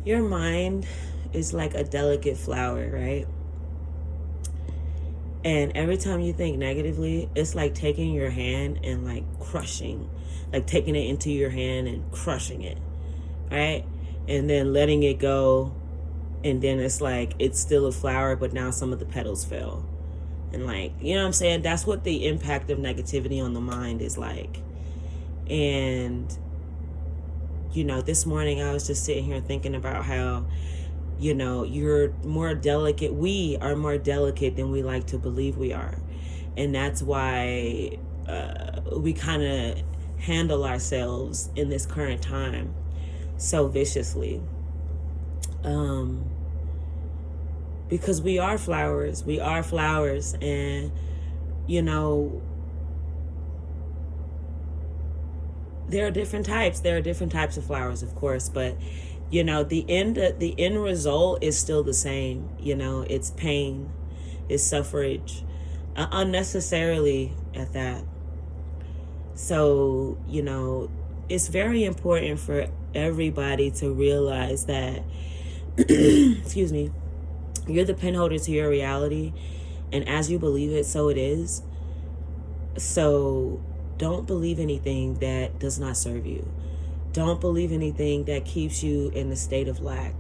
Your mind is like a delicate flower, right? And every time you think negatively, it's like taking your hand and like crushing, like taking it into your hand and crushing it, right? And then letting it go. And then it's like, it's still a flower, but now some of the petals fell. And like, you know what I'm saying? That's what the impact of negativity on the mind is like. And, you know, this morning I was just sitting here thinking about how, you know, you're more delicate. We are more delicate than we like to believe we are. And that's why we kind of handle ourselves in this current time so viciously. Because we are flowers. We are flowers. And, you know, there are different types. There are different types of flowers, of course. But, you know, the end result is still the same. You know, it's pain, it's suffrage, unnecessarily at that. So, you know, it's very important for everybody to realize that, excuse me, you're the pen holder to your reality, and as you believe it, so it is. So don't believe anything that does not serve you. Don't believe anything that keeps you in a state of lack.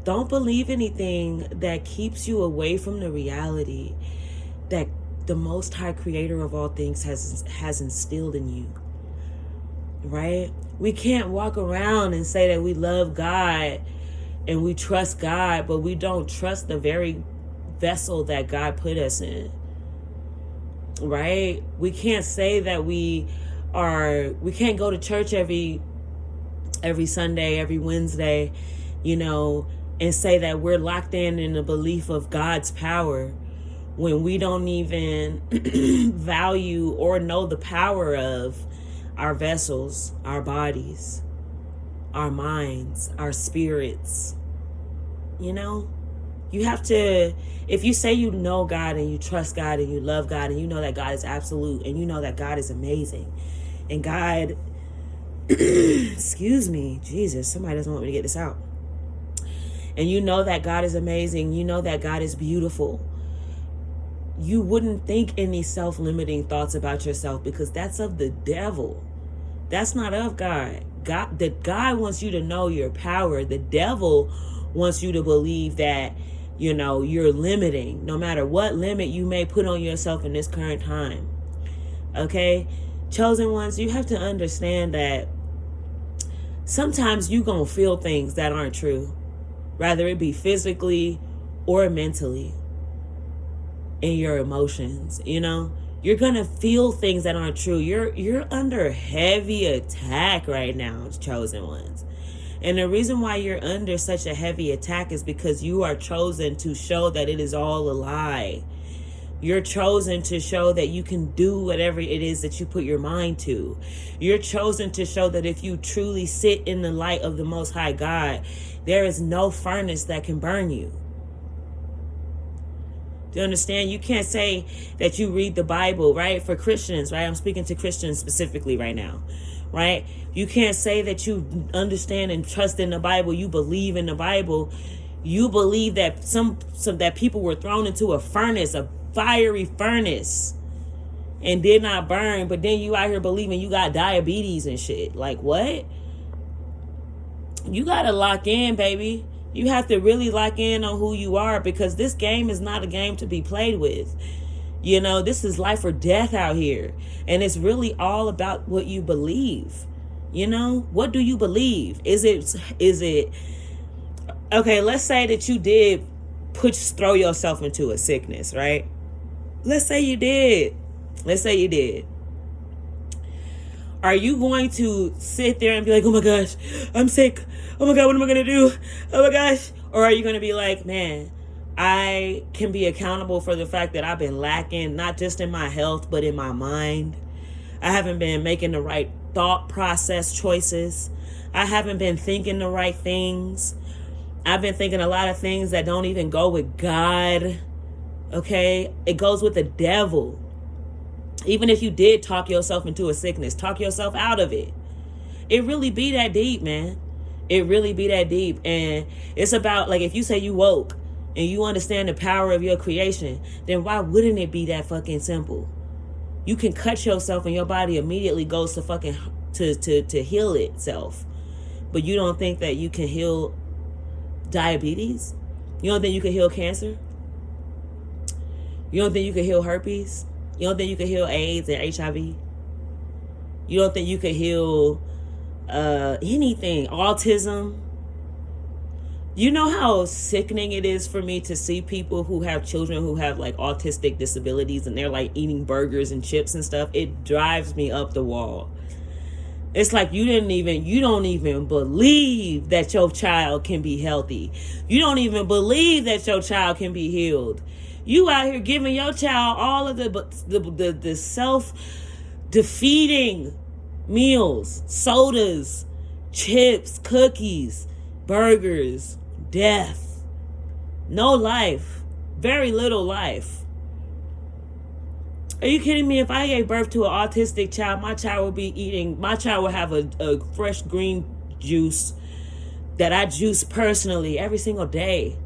Don't believe anything that keeps you away from the reality that the Most High Creator of all things has instilled in you. Right? We can't walk around and say that we love God and we trust God, but we don't trust the very vessel that God put us in. Right? We can't say that we can't go to church every Sunday, every Wednesday, you know, and say that we're locked in the belief of God's power when we don't even value or know the power of our vessels, our bodies, our minds, our spirits. You know, you have to, if you say you know God and you trust God and you love God and you know that God is absolute and you know that God is amazing and God, excuse me, Jesus, somebody doesn't want me to get this out. And you know that God is amazing, you know that God is beautiful, you wouldn't think any self-limiting thoughts about yourself, because that's of the devil. That's not of God. God wants you to know your power. The devil wants you to believe that, you know, you're limiting, no matter what limit you may put on yourself in this current time. Okay? Chosen ones, you have to understand that sometimes you're going to feel things that aren't true, rather it be physically or mentally in your emotions. You know, you're going to feel things that aren't true. You're under heavy attack right now, chosen ones. And the reason why you're under such a heavy attack is because you are chosen to show that it is all a lie. You're chosen to show that you can do whatever it is that you put your mind to. You're chosen to show that if you truly sit in the light of the Most High God, there is no furnace that can burn you. Do you understand? You can't say that you read the Bible, right? For Christians, right? I'm speaking to Christians specifically right now, right? You can't say that you understand and trust in the Bible. You believe in the Bible. You believe that some that people were thrown into a furnace, a fiery furnace, and did not burn. But then you out here believing you got diabetes and shit. Like, what? You gotta lock in, baby. You have to really lock in on who you are, because this game is not a game to be played with. You know, this is life or death out here. And it's really all about what you believe. You know, what do you believe? Is it, okay, let's say that you did throw yourself into a sickness, right? Let's say you did. Are you going to sit there and be like, oh my gosh, I'm sick. Oh my God, what am I going to do? Oh my gosh. Or are you going to be like, man, I can be accountable for the fact that I've been lacking, not just in my health, but in my mind. I haven't been making the right thought process choices. I haven't been thinking the right things. I've been thinking a lot of things that don't even go with God. Okay? It goes with the devil. Even if you did talk yourself into a sickness, talk yourself out of it. It really be that deep, man. It really be that deep. And it's about, like, if you say you woke and you understand the power of your creation, then why wouldn't it be that fucking simple? You can cut yourself and your body immediately goes to fucking to heal itself. But you don't think that you can heal diabetes? You don't think you can heal cancer? You don't think you can heal herpes? You don't think you can heal AIDS and HIV? You don't think you can heal anything? Autism? You know how sickening it is for me to see people who have children who have like autistic disabilities and they're like eating burgers and chips and stuff? It drives me up the wall. It's like you don't even believe that your child can be healthy. You don't even believe that your child can be healed. You out here giving your child all of the self-defeating meals, sodas, chips, cookies, burgers, death. No life. Very little life. Are you kidding me? If I gave birth to an autistic child, my child would have a fresh green juice that I juice personally every single day.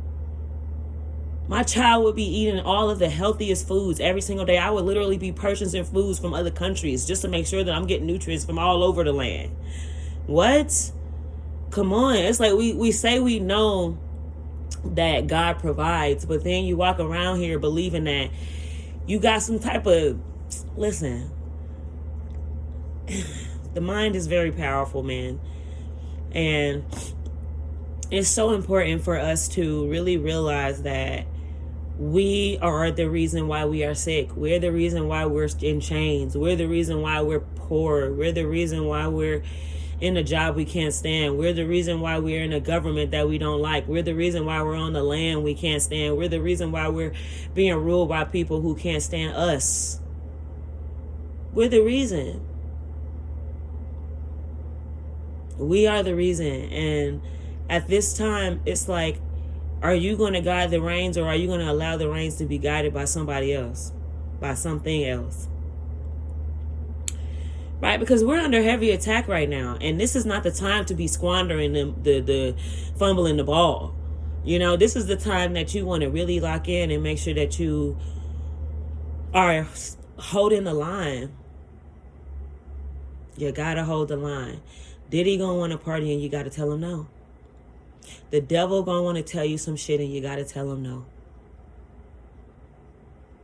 My child would be eating all of the healthiest foods every single day. I would literally be purchasing foods from other countries just to make sure that I'm getting nutrients from all over the land. What? Come on. It's like we say we know that God provides, but then you walk around here believing that you got some type of... Listen, the mind is very powerful, man. And it's so important for us to really realize that we are the reason why we are sick. We're the reason why we're in chains. We're the reason why we're poor. We're the reason why we're in a job we can't stand. We're the reason why we're in a government that we don't like. We're the reason why we're on the land we can't stand. We're the reason why we're being ruled by people who can't stand us. We're the reason. We are the reason. And at this time, it's like, are you going to guide the reins, or are you going to allow the reins to be guided by somebody else, by something else? Right? Because we're under heavy attack right now. And this is not the time to be squandering the fumbling the ball. You know, this is the time that you want to really lock in and make sure that you are holding the line. You got to hold the line. Diddy gonna want to party and you got to tell him no. The devil gonna want to tell you some shit and you got to tell him no.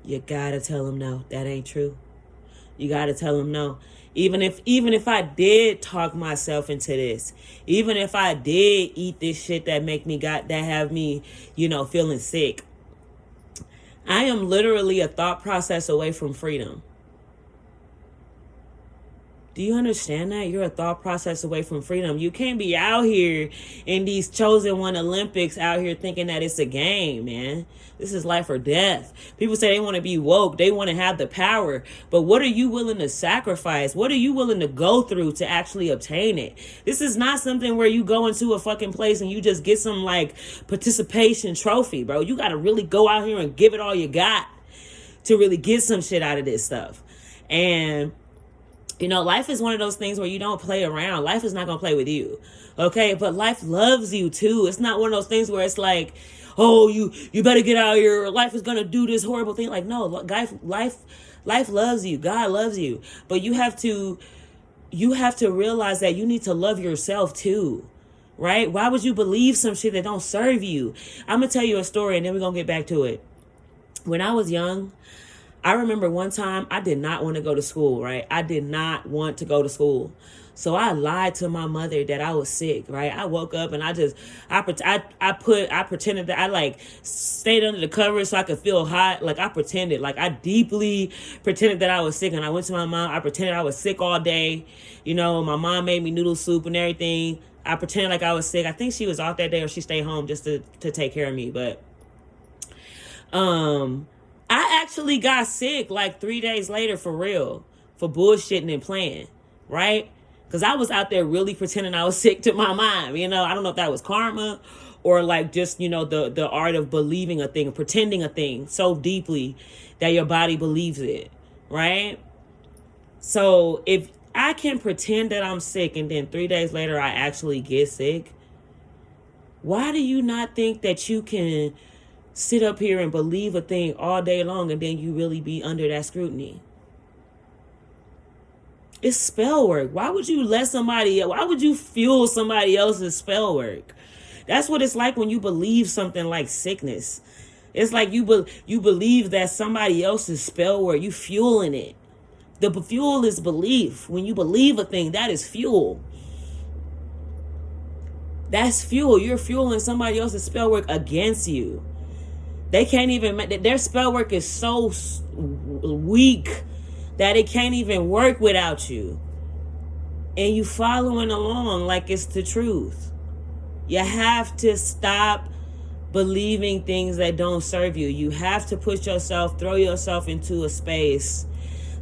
You got to tell him no. That ain't true. You got to tell him no. Even if I did talk myself into this, even if I did eat this shit that have me, feeling sick, I am literally a thought process away from freedom. Do you understand that? You're a thought process away from freedom. You can't be out here in these chosen one Olympics out here thinking that it's a game, man. This is life or death. People say they want to be woke. They want to have the power. But what are you willing to sacrifice? What are you willing to go through to actually obtain it? This is not something where you go into a fucking place and you just get some participation trophy, bro. You got to really go out here and give it all you got to really get some shit out of this stuff. And life is one of those things where you don't play around. Life is not going to play with you. Okay? But life loves you too. It's not one of those things where it's like, oh, you better get out of here, or life is going to do this horrible thing. Like, no, life loves you. God loves you. But you have to realize that you need to love yourself too. Right? Why would you believe some shit that don't serve you? I'm going to tell you a story and then we're going to get back to it. When I was young, I remember one time I did not want to go to school, right? I did not want to go to school. So I lied to my mother that I was sick, right? I woke up and I pretended that I stayed under the covers so I could feel hot. I pretended, I deeply pretended that I was sick. And I went to my mom. I pretended I was sick all day. My mom made me noodle soup and everything. I pretended like I was sick. I think she was off that day or she stayed home just to take care of me. But, I actually got sick 3 days later for real, for bullshitting and playing, right? Because I was out there really pretending I was sick to my mom. I don't know if that was karma or just, the art of believing a thing, pretending a thing so deeply that your body believes it, right? So if I can pretend that I'm sick and then 3 days later I actually get sick, Why do you not think that you can sit up here and believe a thing all day long and then you really be under that scrutiny? It's spell work. Why would you fuel somebody else's spell work? That's what it's like when you believe something like sickness. It's like you believe that somebody else's spell work. You fueling it. The fuel is belief. When you believe a thing, that is fuel. That's fuel. You're fueling somebody else's spell work against you. They can't even, their spell work is so weak that it can't even work without you. And you following along like it's the truth. You have to stop believing things that don't serve you. You have to throw yourself into a space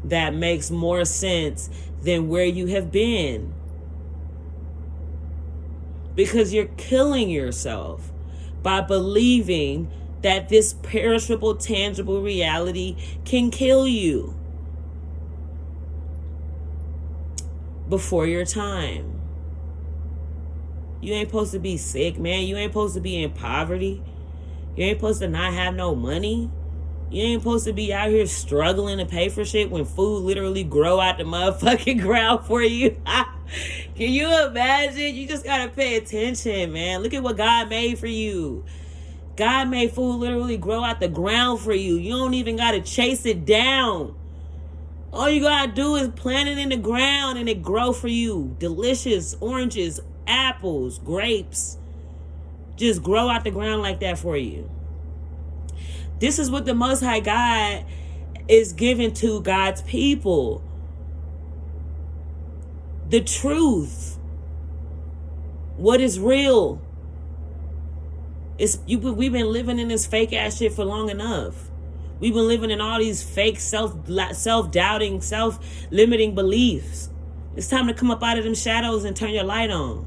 that makes more sense than where you have been. Because you're killing yourself by believing that this perishable, tangible reality can kill you before your time. You ain't supposed to be sick, man. You ain't supposed to be in poverty. You ain't supposed to not have no money. You ain't supposed to be out here struggling to pay for shit when food literally grow out the motherfucking ground for you. Can you imagine? You just gotta pay attention, man. Look at what God made for you. God made food literally grow out the ground for you. You don't even gotta chase it down. All you gotta do is plant it in the ground and it grow for you. Delicious oranges, apples, grapes. Just grow out the ground like that for you. This is what the Most High God is giving to God's people. The truth. What is real. We've been living in this fake ass shit for long enough. We've been living in all these fake self-doubting, self-limiting beliefs. It's time to come up out of them shadows and turn your light on.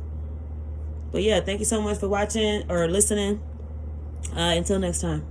But yeah, thank you so much for watching or listening. Until next time.